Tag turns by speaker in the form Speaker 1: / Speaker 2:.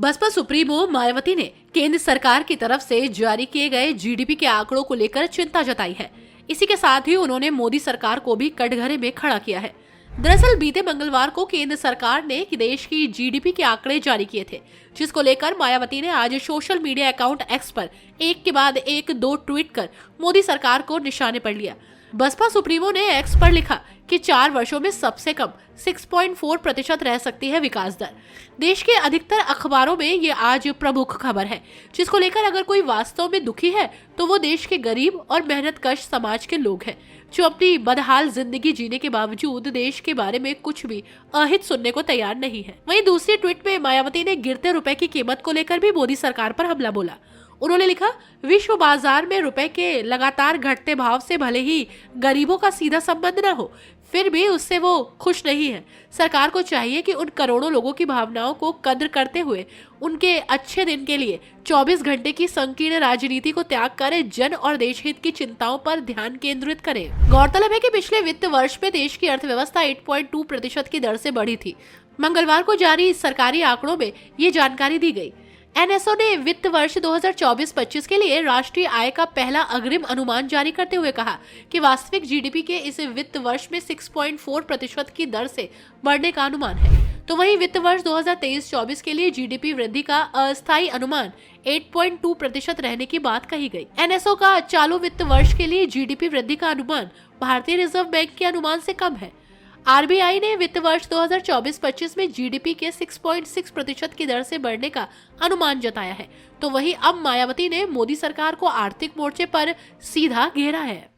Speaker 1: Baspa supremo Mayawati ने केंद्र सरकार की तरफ से जारी किए गए जीडीपी के आंकड़ों को लेकर चिंता जताई है। इसी के साथ ही उन्होंने मोदी सरकार को भी कटघरे में खड़ा किया है। दरअसल बीते मंगलवार को केंद्र सरकार ने देश की जीडीपी के आंकड़े जारी किए थे, जिसको लेकर मायावती ने आज सोशल मीडिया अकाउंट एक्स पर एक के बाद एक दो ट्वीट कर मोदी सरकार को निशाने पर लिया। बसपा सुप्रीमो ने एक्स पर लिखा कि 4 वर्षों में सबसे कम 6.4% रह सकती है विकास दर। देश के अधिकतर अखबारों में ये आज प्रमुख खबर है, जिसको लेकर अगर कोई वास्तव में दुखी है तो वो देश के गरीब और मेहनतकश समाज के लोग हैं, जो अपनी बदहाल जिंदगी जीने के बावजूद देश के बारे में कुछ भी अहित सुनने को तैयार नहीं है। वहीं दूसरी ट्वीट में मायावती ने गिरते रुपए की कीमत को लेकर भी मोदी सरकार पर हमला बोला। उन्होंने लिखा, विश्व बाजार में रुपए के लगातार घटते भाव से भले ही गरीबों का सीधा संबंध न हो, फिर भी उससे वो खुश नहीं है। सरकार को चाहिए कि उन करोड़ों लोगों की भावनाओं को कद्र करते हुए उनके अच्छे दिन के लिए 24 घंटे की संकीर्ण राजनीति को त्याग कर जन और देश हित की चिंताओं पर ध्यान केंद्रित करें। गौरतलब है कि पिछले वित्त वर्ष में देश की अर्थव्यवस्था 8.2% की दर से बढ़ी थी। मंगलवार को जारी सरकारी आंकड़ों में ये जानकारी दी गई। एनएसओ ने वित्त वर्ष 2024-25 के लिए राष्ट्रीय आय का पहला अग्रिम अनुमान जारी करते हुए कहा कि वास्तविक जीडीपी के इस वित्त वर्ष में 6.4% की दर से बढ़ने का अनुमान है। तो वहीं वित्त वर्ष 2023-24 के लिए जीडीपी वृद्धि का अस्थायी अनुमान 8.2% रहने की बात कही गई। एनएसओ का चालू वित्त वर्ष के लिए जीडीपी वृद्धि का अनुमान भारतीय रिजर्व बैंक के अनुमान से कम है। आरबीआई ने वित्त वर्ष 2024-25 में जीडीपी के 6.6% की दर से बढ़ने का अनुमान जताया है। तो वहीं अब मायावती ने मोदी सरकार को आर्थिक मोर्चे पर सीधा घेरा है।